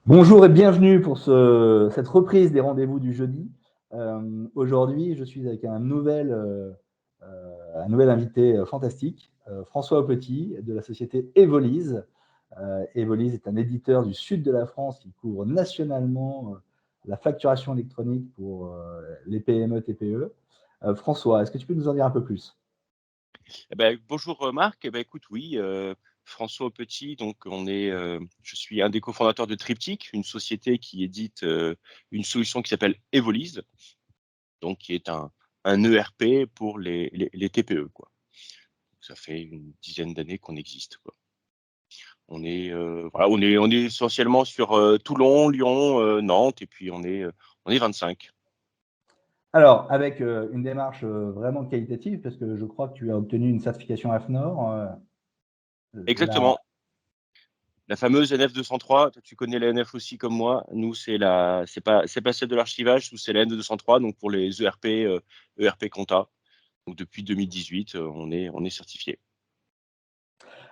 Bonjour et bienvenue pour cette reprise des rendez-vous du jeudi. Aujourd'hui, je suis avec un nouvel invité fantastique, François Aupetit de la société Evolise. Evolise est un éditeur du sud de la France qui couvre nationalement la facturation électronique pour les PME, TPE. François, est-ce que tu peux nous en dire un peu plus? Bonjour Marc. Écoute, oui, François Petit. Donc, je suis un des cofondateurs de Triptyque, une société qui édite une solution qui s'appelle Evolise, donc qui est un ERP pour les TPE, quoi. Ça fait une dizaine d'années qu'on existe, quoi. On est essentiellement sur Toulon, Lyon, Nantes, et puis on est 25. Alors, avec une démarche vraiment qualitative, parce que je crois que tu as obtenu une certification AFNOR. Exactement. La fameuse NF203, toi, tu connais la NF aussi comme moi. Nous, c'est pas celle de l'archivage, nous c'est la N203, donc pour les ERP, ERP Compta. Donc depuis 2018, on est certifié.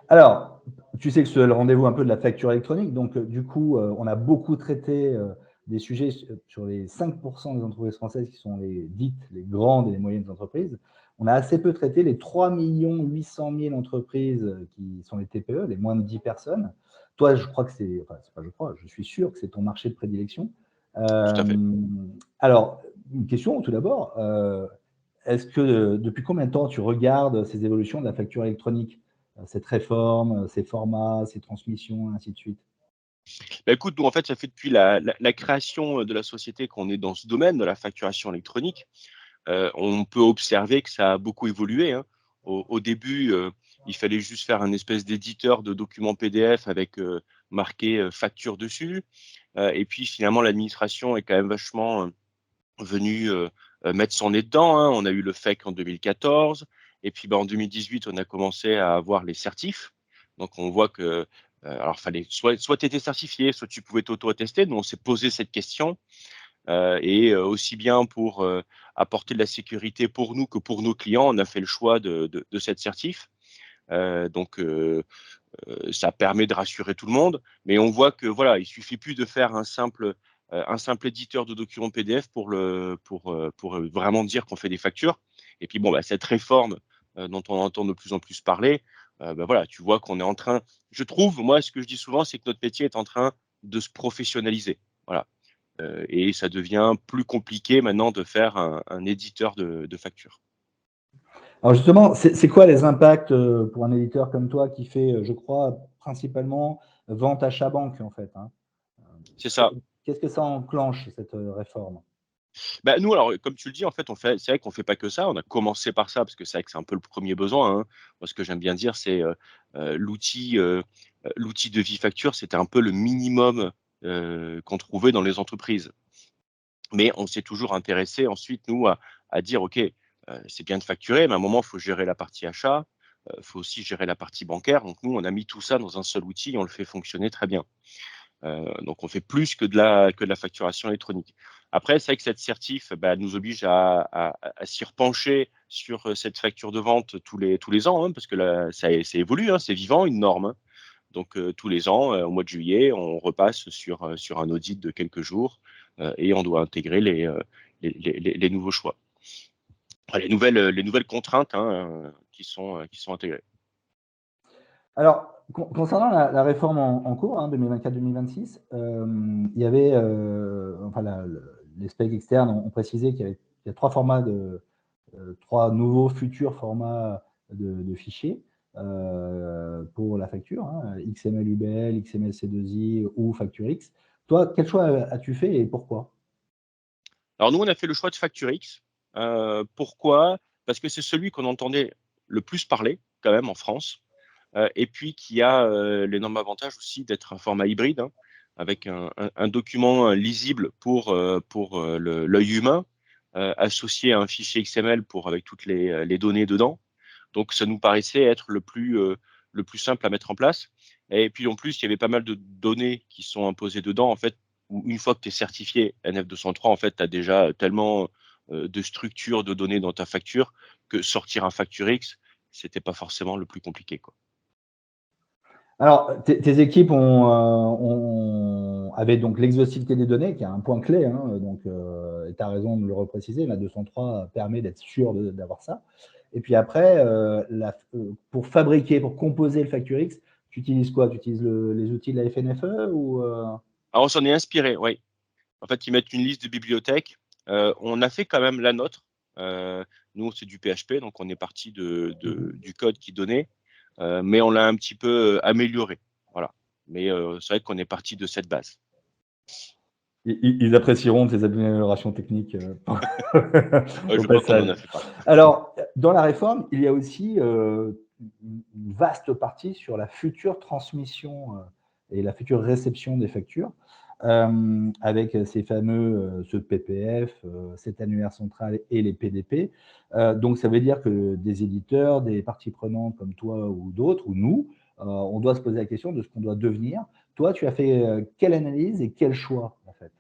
Alors, tu sais que c'est le rendez-vous un peu de la facture électronique. Donc, du coup, on a beaucoup traité des sujets sur les 5% des entreprises françaises qui sont les grandes et les moyennes entreprises. On a assez peu traité les 3 800 000 entreprises qui sont les TPE, les moins de 10 personnes. Toi, je crois que c'est pas je crois, je suis sûr que c'est ton marché de prédilection. Tout à fait. Alors, une question tout d'abord. Est-ce que depuis combien de temps tu regardes ces évolutions de la facture électronique, cette réforme, ces formats, ces transmissions, ainsi de suite? Écoute, nous, en fait, ça fait depuis la création de la société qu'on est dans ce domaine de la facturation électronique. On peut observer que ça a beaucoup évolué, hein. Au début, il fallait juste faire un espèce d'éditeur de documents PDF avec marqué facture dessus. Et puis finalement, l'administration est quand même vachement venue mettre son nez dedans, hein. On a eu le FEC en 2014. Et puis en 2018, on a commencé à avoir les certifs. Donc on voit que alors fallait soit tu étais certifié, soit tu pouvais t'auto-attester. Nous, on s'est posé cette question et aussi bien pour apporter de la sécurité pour nous que pour nos clients, on a fait le choix de cette certif. Ça permet de rassurer tout le monde, mais on voit que voilà, il suffit plus de faire un simple éditeur de documents PDF pour vraiment dire qu'on fait des factures. Et puis bon, cette réforme dont on entend de plus en plus parler, voilà, tu vois qu'on est en train. Je trouve, moi, ce que je dis souvent, c'est que notre métier est en train de se professionnaliser. Voilà. Et ça devient plus compliqué maintenant de faire un éditeur de factures. Alors justement, c'est quoi les impacts pour un éditeur comme toi qui fait, je crois, principalement vente achat banque en fait, hein? C'est Qu'est ça. qu'est-ce que ça enclenche cette réforme? Nous, alors, comme tu le dis, en fait, c'est vrai qu'on fait pas que ça. On a commencé par ça parce que c'est vrai que c'est un peu le premier besoin, hein. Moi, ce que j'aime bien dire, c'est l'outil de Vifacture, c'était un peu le minimum qu'on trouvait dans les entreprises. Mais on s'est toujours intéressé ensuite, nous, à dire, OK, c'est bien de facturer, mais à un moment, il faut gérer la partie achat, il faut aussi gérer la partie bancaire. Donc, nous, on a mis tout ça dans un seul outil et on le fait fonctionner très bien. Donc on fait plus que de la facturation électronique. Après, c'est vrai que cette certif, nous oblige à s'y repencher sur cette facture de vente tous les ans, hein, parce que là, ça évolue, hein, c'est vivant, une norme, hein. Donc tous les ans, au mois de juillet, on repasse sur un audit de quelques jours et on doit intégrer les nouveaux choix. Enfin, les nouvelles contraintes, hein, qui sont intégrées. Alors, concernant la réforme en cours, hein, 2024-2026, il y avait, enfin les specs externes ont précisé qu'il y a 3 formats 3 nouveaux futurs formats de fichiers pour la facture, hein, XML UBL, XML C2I ou FactureX. Toi, quel choix as-tu fait et pourquoi? Alors nous, on a fait le choix de FactureX. Pourquoi? Parce que c'est celui qu'on entendait le plus parler quand même en France, et puis qui a l'énorme avantage aussi d'être un format hybride, hein, avec un document lisible pour l'œil humain, associé à un fichier XML avec toutes les données dedans. Donc ça nous paraissait être le plus simple à mettre en place. Et puis en plus, il y avait pas mal de données qui sont imposées dedans, en fait, où une fois que tu es certifié NF203, en fait, tu as déjà tellement de structures de données dans ta facture que sortir un FactureX, c'était pas forcément le plus compliqué, quoi. Alors, tes équipes avait donc l'exhaustivité des données, qui est un point clé, hein, donc, et tu as raison de le repréciser, la 203 permet d'être sûr d'avoir ça. Et puis après, pour fabriquer, pour composer le FactorX, tu utilises quoi? Tu utilises les outils de la FNFE ou Alors, on s'en est inspiré, oui. En fait, ils mettent une liste de bibliothèques. On a fait quand même la nôtre. Nous, c'est du PHP, donc on est parti du code qui donnait, mais on l'a un petit peu amélioré. Voilà. Mais c'est vrai qu'on est parti de cette base. Ils apprécieront de tes améliorations techniques au Je crois qu'on passage. en a fait pas. Alors, dans la réforme, il y a aussi une vaste partie sur la future transmission et la future réception des factures, avec ces fameux ce PPF, cet annuaire central et les PDP. Donc, ça veut dire que des éditeurs, des parties prenantes comme toi ou d'autres, ou nous, on doit se poser la question de ce qu'on doit devenir. Toi, tu as fait quelle analyse et quel choix, en fait?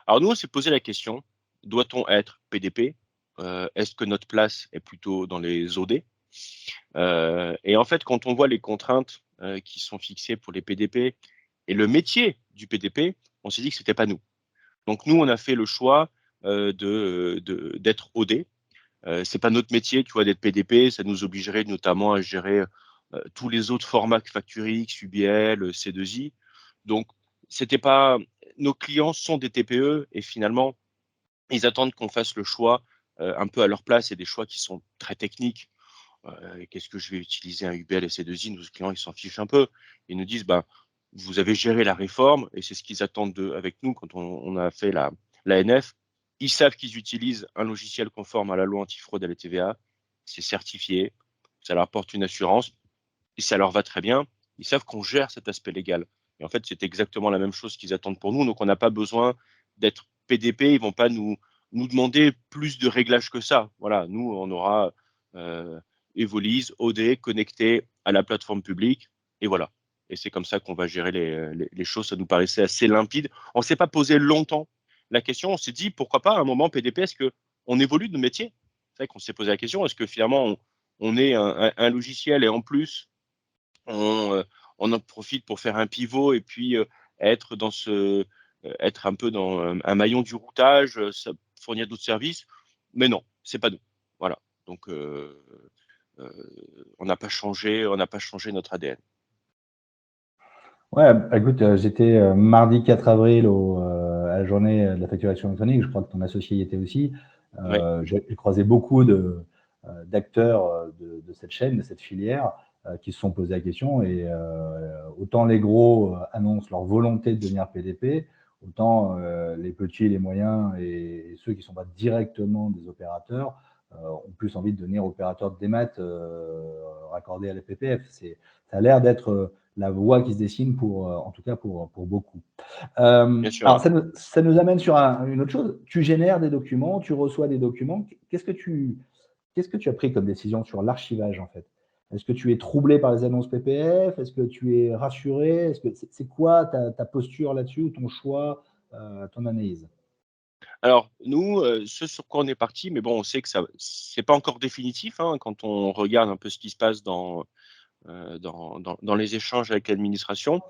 Alors nous, on s'est posé la question, doit-on être PDP? Est-ce que notre place est plutôt dans les OD? Et en fait, quand on voit les contraintes qui sont fixées pour les PDP et le métier du PDP, on s'est dit que c'était pas nous. Donc nous, on a fait le choix d'être OD. C'est pas notre métier, tu vois, d'être PDP. Ça nous obligerait notamment à gérer tous les autres formats que FactoryX, UBL, C2I. Donc, c'était pas. Nos clients sont des TPE et finalement, ils attendent qu'on fasse le choix un peu à leur place et des choix qui sont très techniques. Qu'est-ce que je vais utiliser un UBL et C2I? Nos clients, ils s'en fichent un peu. Ils nous disent, bah, vous avez géré la réforme et c'est ce qu'ils attendent avec nous quand on a fait la NF. Ils savent qu'ils utilisent un logiciel conforme à la loi antifraude à la TVA. C'est certifié. Ça leur apporte une assurance et ça leur va très bien. Ils savent qu'on gère cet aspect légal. Et en fait, c'est exactement la même chose qu'ils attendent pour nous. Donc, on n'a pas besoin d'être PDP. Ils vont pas nous demander plus de réglages que ça. Voilà, nous, on aura Evolise, OD, connecté à la plateforme publique. Et voilà. Et c'est comme ça qu'on va gérer les choses. Ça nous paraissait assez limpide. On ne s'est pas posé longtemps la question. On s'est dit, pourquoi pas à un moment PDP, est-ce qu'on évolue de métier? C'est vrai qu'on s'est posé la question, est-ce que finalement, on est un logiciel et en plus, on en profite pour faire un pivot et puis être être un peu dans un maillon du routage, fournir d'autres services. Mais non, c'est pas nous. Voilà. Donc euh, on n'a pas changé notre ADN. Ouais, bah, écoute, j'étais mardi 4 avril à la journée de la facturation électronique. Je crois que ton associé y était aussi. Oui, J'ai croisé beaucoup d'acteurs de cette chaîne, de cette filière, qui se sont posé la question. Et autant les gros annoncent leur volonté de devenir PDP, autant les petits, les moyens et ceux qui ne sont pas directement des opérateurs ont plus envie de devenir opérateurs de démat raccordés à la PPF. Ça a l'air d'être la voie qui se dessine en tout cas pour beaucoup. bien sûr. Alors Ouais. ça nous amène sur une autre chose. Tu génères des documents, tu reçois des documents. Qu'est-ce que tu as pris comme décision sur l'archivage en fait? Est-ce que tu es troublé par les annonces PPF? Est-ce que tu es rassuré? C'est quoi ta posture là-dessus ou ton choix, ton analyse? Alors nous, ce sur quoi on est parti, mais bon, on sait que ça, c'est pas encore définitif hein, quand on regarde un peu ce qui se passe dans les échanges avec l'administration.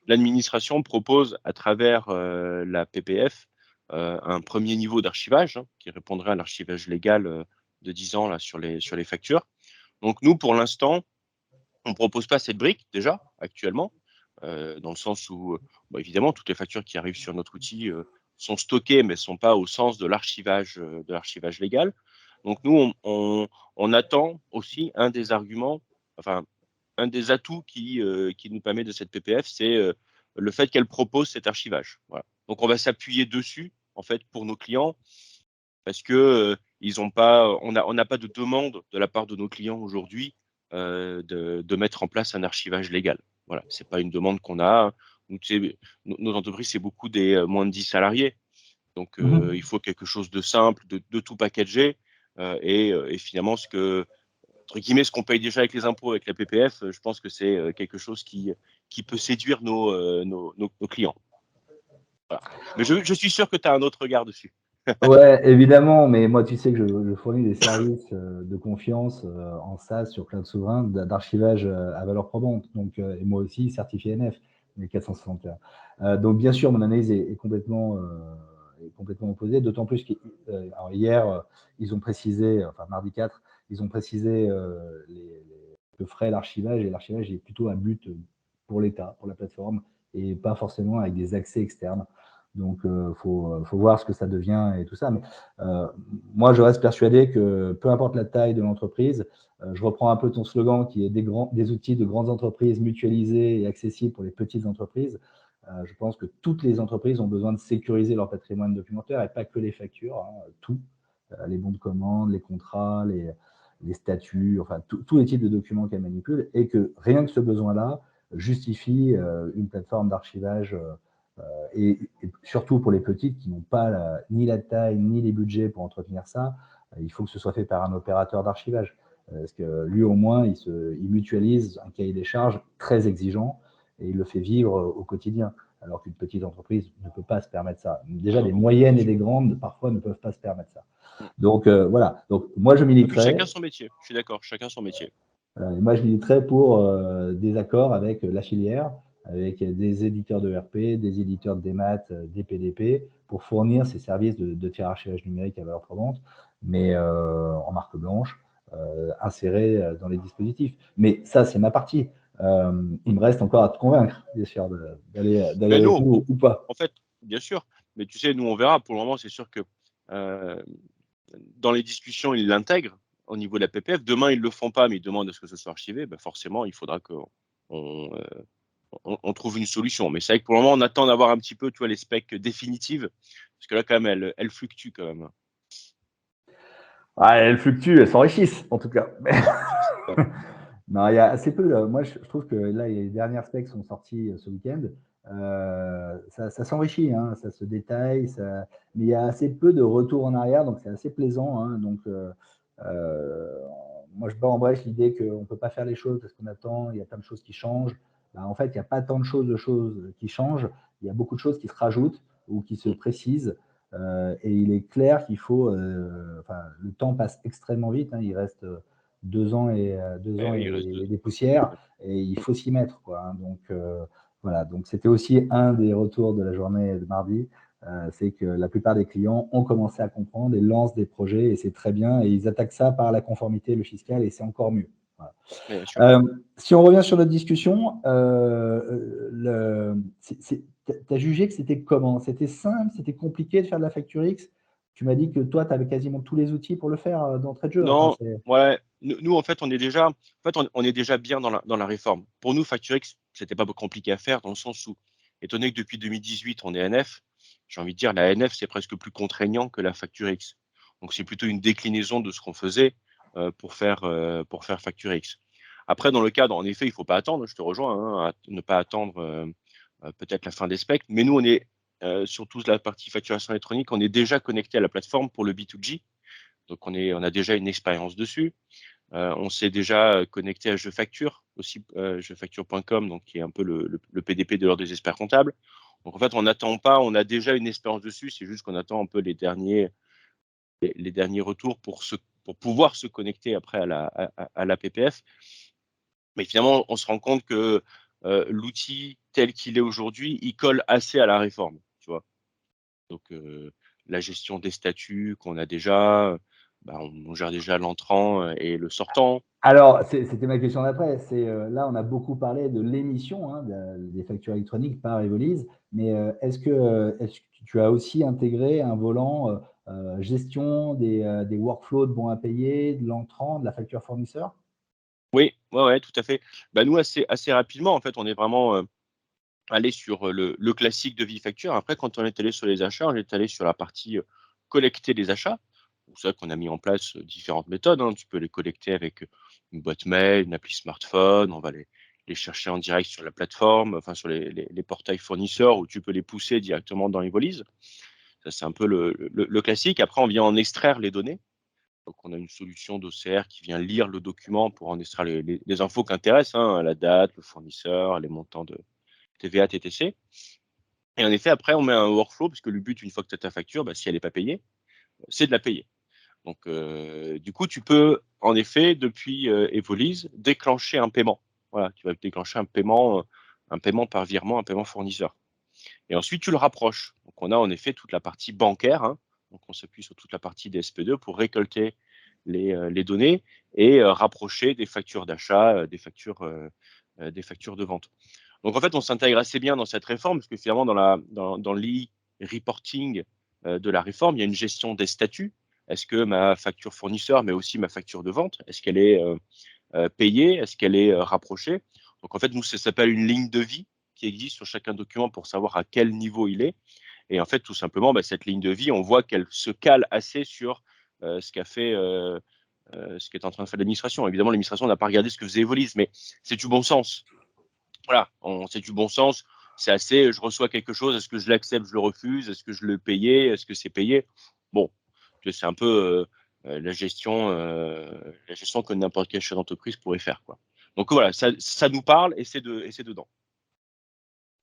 L'administration propose à travers la PPF un premier niveau d'archivage hein, qui répondrait à l'archivage légal de 10 ans là, sur les factures. Donc nous, pour l'instant, on ne propose pas cette brique déjà actuellement, dans le sens où, bon, évidemment, toutes les factures qui arrivent sur notre outil sont stockées, mais ne sont pas au sens de l'archivage légal. Donc nous, on attend aussi un des arguments, enfin un des atouts qui nous permet de cette PPF, c'est le fait qu'elle propose cet archivage. Voilà. Donc, on va s'appuyer dessus, en fait, pour nos clients, parce que ils ont pas, on n'a pas de demande de la part de nos clients aujourd'hui de mettre en place un archivage légal. Voilà, c'est pas une demande qu'on a. Nous, nos entreprises, c'est beaucoup des moins de 10 salariés. Donc, il faut quelque chose de simple, de tout packager. Et finalement, entre guillemets, ce qu'on paye déjà avec les impôts, avec la PPF, je pense que c'est quelque chose qui peut séduire nos clients. Voilà. Mais je suis sûr que tu as un autre regard dessus. Ouais, évidemment, mais moi, tu sais que je fournis des services de confiance en SaaS sur cloud souverain d'archivage à valeur probante. Donc, et moi aussi, certifié NF. les 461. Donc, bien sûr, mon analyse est complètement opposée, d'autant plus qu'hier, ils ont précisé, enfin mardi 4, ils ont précisé que ferait l'archivage, et l'archivage est plutôt un but pour l'État, pour la plateforme, et pas forcément avec des accès externes. Donc, faut voir ce que ça devient et tout ça. Mais moi, je reste persuadé que peu importe la taille de l'entreprise, je reprends un peu ton slogan qui est des outils de grandes entreprises mutualisés et accessibles pour les petites entreprises. Je pense que toutes les entreprises ont besoin de sécuriser leur patrimoine documentaire et pas que les factures, tout, les bons de commande, les contrats, les statuts, enfin tous les types de documents qu'elles manipulent, et que rien que ce besoin-là justifie une plateforme d'archivage et surtout pour les petites qui n'ont pas ni la taille ni les budgets pour entretenir ça, il faut que ce soit fait par un opérateur d'archivage. Parce que lui, au moins, il mutualise un cahier des charges très exigeant et il le fait vivre au quotidien. Alors qu'une petite entreprise ne peut pas se permettre ça. Déjà, des moyennes et des grandes, parfois, ne peuvent pas se permettre ça. Donc, voilà. Donc, moi, je Et puis militerai. chacun son métier, je suis d'accord, chacun son métier. Moi, je militerai pour des accords avec la filière, avec des éditeurs de RP, des éditeurs de démat, des PDP, pour fournir ces services de tirage numérique à valeur probante, mais en marque blanche, insérés dans les dispositifs. Mais ça, c'est ma partie. Il me reste encore à te convaincre, bien sûr, d'aller Mais avec nous, nous ou pas. en fait, bien sûr, mais tu sais, nous, on verra. Pour le moment, c'est sûr que dans les discussions, ils l'intègrent au niveau de la PPF. Demain, ils ne le font pas, mais ils demandent à ce que ce soit archivé. Ben forcément, il faudra qu'on trouve une solution. Mais c'est vrai que pour le moment, on attend d'avoir un petit peu, tu vois, les specs définitives, parce que là, quand même, elles fluctuent quand même. Ah, elles fluctuent, elles s'enrichissent, en tout cas. Non, il y a assez peu. Moi, je trouve que là, les dernières specs sont sorties ce week-end. Ça s'enrichit, hein, ça se détaille, mais il y a assez peu de retours en arrière, donc c'est assez plaisant. Hein, donc, moi, je bats en brèche l'idée qu'on ne peut pas faire les choses parce qu'on attend, il y a plein de choses qui changent. Ben, en fait, il n'y a pas tant de choses qui changent, il y a beaucoup de choses qui se rajoutent ou qui se précisent. Et il est clair qu'il faut. Enfin, le temps passe extrêmement vite, hein, il reste 2 ans et Il reste deux. des poussières, et il faut s'y mettre, quoi. Hein. Donc voilà, donc c'était aussi un des retours de la journée de mardi, c'est que la plupart des clients ont commencé à comprendre et lancent des projets, et c'est très bien, et ils attaquent ça par la conformité, le fiscal, et c'est encore mieux. Voilà. Bien sûr. Si on revient sur notre discussion, tu as jugé que c'était comment? C'était simple, c'était compliqué de faire de la facture X? Tu m'as dit que toi, tu avais quasiment tous les outils pour le faire d'entrée de jeu. Enfin, Non, ouais. Nous, en fait, on est déjà bien dans la réforme. Pour nous, FactureX, c'était pas compliqué à faire dans le sens où, étant donné que depuis 2018, on est NF, j'ai envie de dire, la NF, c'est presque plus contraignant que la FactureX. Donc, c'est plutôt une déclinaison de ce qu'on faisait pour faire FactureX. Après, dans le cadre, en effet, il faut pas attendre, je te rejoins, hein, à ne pas attendre peut-être la fin des specs. Mais nous, on est sur toute la partie facturation électronique, on est déjà connecté à la plateforme pour le B2G. Donc, on a déjà une expérience dessus. On s'est déjà connecté à JeFacture, aussi jefacture.com, donc qui est un peu le PDP de l'ordre des experts comptables. Donc, en fait, on n'attend pas, on a déjà une expérience dessus, c'est juste qu'on attend un peu les derniers retours pour pouvoir se connecter après à la PPF. Mais finalement, on se rend compte que l'outil tel qu'il est aujourd'hui, il colle assez à la réforme, tu vois. Donc, la gestion des statuts qu'on a déjà, bah, on gère déjà l'entrant et le sortant. alors, c'était ma question d'après. Là, on a beaucoup parlé de l'émission, hein, des factures électroniques par Evolise, mais est-ce que tu as aussi intégré un volant gestion des workflows de bons à payer, de l'entrant, de la facture fournisseur? Oui, ouais, ouais, tout à fait. Bah, nous, assez rapidement, en fait, on est vraiment allé sur le classique de Vifacture. Après, quand on est allé sur les achats, on est allé sur la partie collecter les achats. C'est vrai qu'on a mis en place différentes méthodes. Hein. Tu peux les collecter avec une boîte mail, une appli smartphone. On va les chercher en direct sur la plateforme, enfin sur les portails fournisseurs, où tu peux les pousser directement dans Evolise. Ça, c'est un peu le classique. Après, on vient en extraire les données. Donc, on a une solution d'OCR qui vient lire le document pour en extraire les infos qui intéressent, hein, la date, le fournisseur, les montants de TVA, TTC. Et en effet, après, on met un workflow, parce que le but, une fois que tu as ta facture, bah, si elle n'est pas payée, c'est de la payer. Donc, du coup, tu peux, en effet, depuis Evolise, déclencher un paiement. Voilà, tu vas déclencher un paiement un paiement par virement, un paiement fournisseur. Et ensuite, tu le rapproches. Donc, on a en effet toute la partie bancaire, hein. Donc, on s'appuie sur toute la partie des SP2 pour récolter les données et rapprocher des factures d'achat, des factures de vente. Donc, en fait, on s'intègre assez bien dans cette réforme parce que finalement, dans l'e-reporting de la réforme, il y a une gestion des statuts. Est-ce que ma facture fournisseur, mais aussi ma facture de vente, est-ce qu'elle est payée? Est-ce qu'elle est rapprochée? Donc, en fait, nous, ça s'appelle une ligne de vie qui existe sur chacun document pour savoir à quel niveau il est. Et en fait, tout simplement, cette ligne de vie, on voit qu'elle se cale assez sur ce qu'a fait, ce qu'est en train de faire l'administration. Évidemment, l'administration n'a pas regardé ce que faisait Evolis, mais c'est du bon sens. Voilà, c'est du bon sens. C'est assez, je reçois quelque chose, est-ce que je l'accepte, je le refuse, est-ce que je le payais, est-ce que c'est payé? Bon, c'est un peu la gestion que n'importe quel chef d'entreprise pourrait faire, quoi. Donc voilà, ça nous parle et c'est dedans.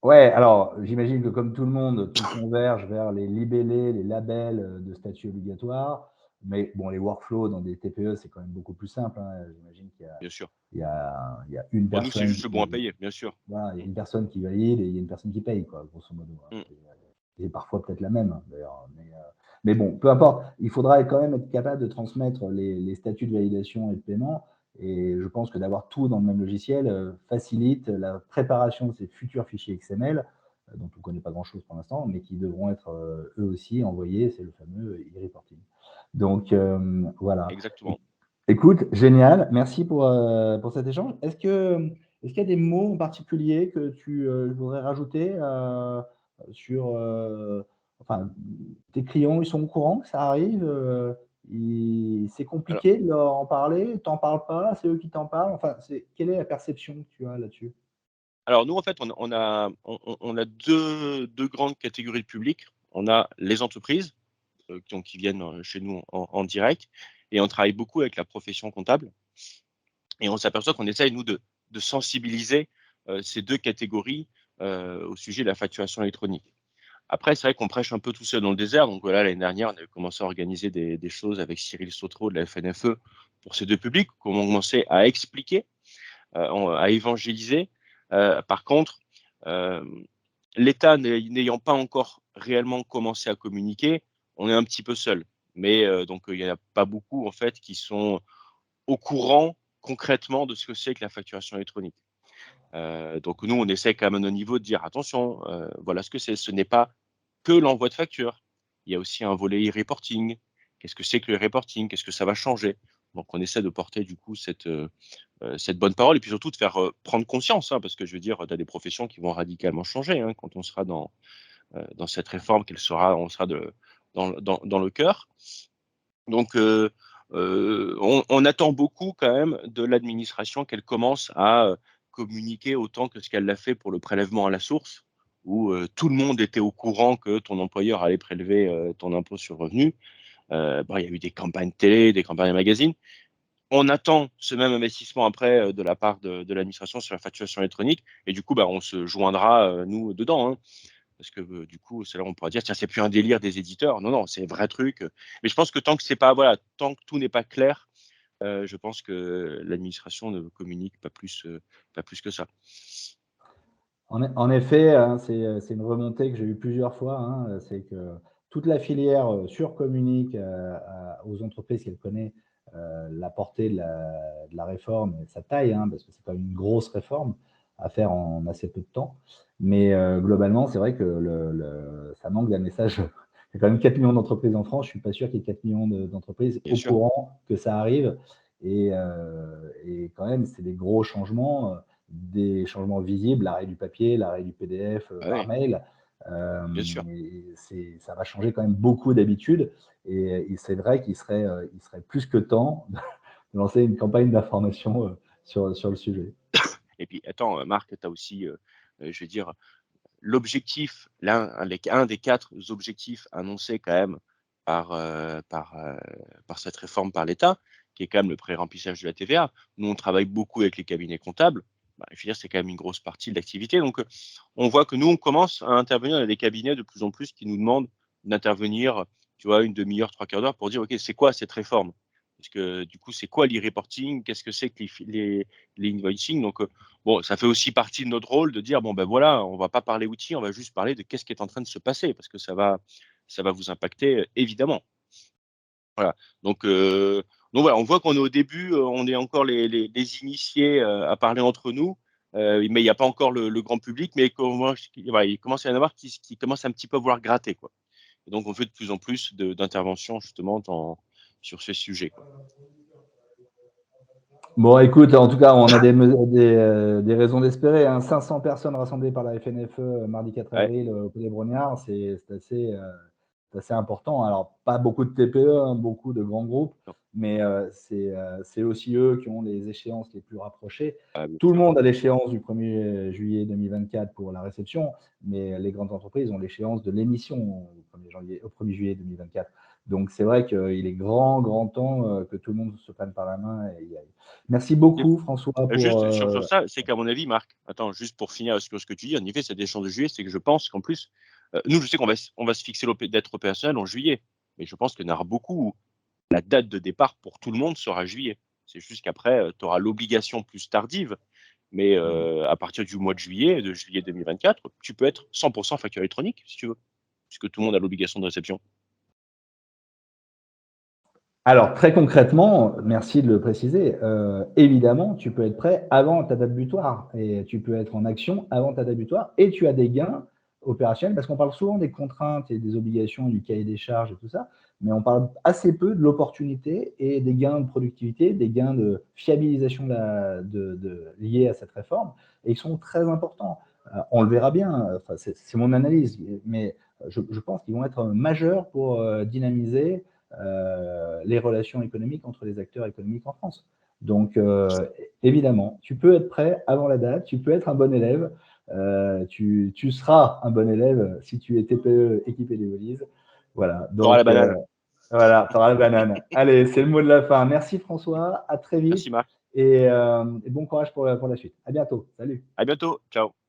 Ouais, alors j'imagine que comme tout le monde, tu converges vers les libellés, les labels, de statut obligatoire. Mais bon, les workflows dans des TPE, c'est quand même beaucoup plus simple, hein. J'imagine qu'il y a Bien sûr. il y a il y a une Bon, nous, c'est personne juste le bon à qui payer, bien sûr. voilà, il y a Mm, une personne qui valide et il y a une personne qui paye quoi, grosso modo, hein. mm. Et parfois peut-être la même, hein, d'ailleurs, mais bon, peu importe. Il faudra quand même être capable de transmettre les statuts de validation et de paiement et je pense que d'avoir tout dans le même logiciel, facilite la préparation de ces futurs fichiers XML, dont on ne connaît pas grand-chose pour l'instant, mais qui devront être, eux aussi envoyés. C'est le fameux e-reporting. Donc, voilà. Exactement. Écoute, génial, merci pour cet échange. Est-ce qu'il y a des mots en particulier que tu, voudrais rajouter, sur, enfin, tes clients, ils sont au courant que ça arrive? Ils c'est Alors, compliqué de leur en parler? Tu en parles pas? C'est eux qui t'en parlent? Enfin, quelle est la perception que tu as là-dessus? alors, nous, en fait, on a deux grandes catégories de public. On a les entreprises qui viennent chez nous en direct et on travaille beaucoup avec la profession comptable. Et on s'aperçoit qu'on essaye, nous, de sensibiliser ces deux catégories au sujet de la facturation électronique. Après, c'est vrai qu'on prêche un peu tout seul dans le désert. Donc voilà, l'année dernière, on avait commencé à organiser des choses avec Cyril Sautreau de la FNFE pour ces deux publics, qu'on a commencé à expliquer, à évangéliser. Par contre, euh, l'État n'ayant pas encore réellement commencé à communiquer, on est un petit peu seul. Mais donc, il n'y en a pas beaucoup, en fait, qui sont au courant concrètement de ce que c'est que la facturation électronique. Donc nous, on essaie quand même à nos niveaux de dire attention, voilà ce que c'est. Ce n'est pas que l'envoi de facture. Il y a aussi un volet e-reporting. Qu'est-ce que c'est que le reporting? Qu'est-ce que ça va changer? Donc on essaie de porter du coup cette bonne parole et puis surtout de faire prendre conscience, hein, parce que je veux dire, tu as des professions qui vont radicalement changer hein, quand on sera dans cette réforme, on sera dans le cœur. Donc, on attend beaucoup quand même de l'administration qu'elle commence à communiquer autant que ce qu'elle l'a fait pour le prélèvement à la source, où tout le monde était au courant que ton employeur allait prélever ton impôt sur le revenu. Bon, il y a eu des campagnes télé, des campagnes magazines. On attend ce même investissement après de la part de l'administration sur la facturation électronique, et du coup, on se joindra, nous, dedans, hein. Parce que du coup, c'est là où on pourra dire, tiens, c'est plus un délire des éditeurs. Non, non, c'est un vrai truc. Mais je pense que tant que c'est pas, voilà, tant que tout n'est pas clair, je pense que l'administration ne communique pas plus que ça. En effet, hein, c'est une remontée que j'ai eue plusieurs fois, hein, c'est que toute la filière, surcommunique, aux entreprises qu'elle connaît, la portée de la réforme et sa taille, hein, parce que c'est quand même une grosse réforme à faire en assez peu de temps. Mais, globalement, c'est vrai que ça manque d'un message. Il y a quand même 4 millions d'entreprises en France. Je suis pas sûr qu'il y ait 4 millions d'entreprises Bien au sûr. courant que ça arrive et quand même, c'est des gros changements, des changements visibles, l'arrêt du papier, l'arrêt du PDF, Ah par ouais, mail. bien sûr. Et ça va changer quand même beaucoup d'habitudes et c'est vrai il serait plus que temps de lancer une campagne d'information, sur le sujet. Et puis, attends, Marc, tu as aussi, je veux dire, l'objectif, un des quatre objectifs annoncés quand même par, par cette réforme par l'État, qui est quand même le pré-remplissage de la TVA. Nous, on travaille beaucoup avec les cabinets comptables. Je veux dire, c'est quand même une grosse partie de l'activité. Donc, on voit que nous, on commence à intervenir dans des cabinets de plus en plus qui nous demandent d'intervenir, tu vois, une demi-heure, trois quarts d'heure pour dire, OK, c'est quoi cette réforme? parce que du coup, c'est quoi l'e-reporting? Qu'est-ce que c'est que les invoicing? Donc, bon, ça fait aussi partie de notre rôle de dire, bon, ben voilà, on va pas parler outils, on va juste parler de qu'est-ce qui est en train de se passer, parce que ça va vous impacter, évidemment. Voilà. Donc voilà, on voit qu'on est au début, on est encore les initiés à parler entre nous, mais il n'y a pas encore le grand public, mais voilà, il commence à y en avoir qui commencent un petit peu à vouloir gratter, quoi. Et donc, on fait de plus en plus d'interventions justement sur ces sujets, quoi. Bon, écoute, en tout cas, on a des raisons d'espérer, hein. 500 personnes rassemblées par la FNFE mardi 4 Ouais, avril au Palais Brognard, c'est assez important. Alors, pas beaucoup de TPE, hein, beaucoup de grands groupes, non, mais c'est aussi eux qui ont les échéances les plus rapprochées. bien Tout le sûr. monde a l'échéance du 1er juillet 2024 pour la réception, mais les grandes entreprises ont l'échéance de l'émission au 1er juillet 2024. Donc, c'est vrai qu'il est grand temps que tout le monde se prenne par la main et y aille. Merci Et, beaucoup, François, pour. juste sur ça, c'est qu'à mon avis, Marc, attends, juste pour finir sur ce que tu dis, en effet, cette échéance de juillet, c'est que je pense qu'en plus, nous, je sais qu'on va se fixer d'être opérationnel en juillet, mais je pense qu'il y en aura beaucoup où la date de départ pour tout le monde sera juillet. C'est juste qu'après, tu auras l'obligation plus tardive, mais à partir du mois de juillet 2024, tu peux être 100% facture électronique, si tu veux, puisque tout le monde a l'obligation de réception. Alors, très concrètement, merci de le préciser, évidemment, tu peux être prêt avant ta date butoir et tu peux être en action avant ta date butoir et tu as des gains opérationnels parce qu'on parle souvent des contraintes et des obligations du cahier des charges et tout ça, mais on parle assez peu de l'opportunité et des gains de productivité, des gains de fiabilisation liés à cette réforme et ils sont très importants. On le verra bien, enfin, c'est mon analyse, mais je pense qu'ils vont être majeurs pour dynamiser les relations économiques entre les acteurs économiques en France. Donc, évidemment, tu peux être prêt avant la date, tu peux être un bon élève, tu seras un bon élève si tu es TPE équipé des valises. Voilà, Tu auras la donc banane. voilà, tu auras la banane. Allez, c'est le mot de la fin. Merci François, à très Merci, vite Marc. et bon courage pour la suite. À bientôt. Salut. À bientôt. Ciao.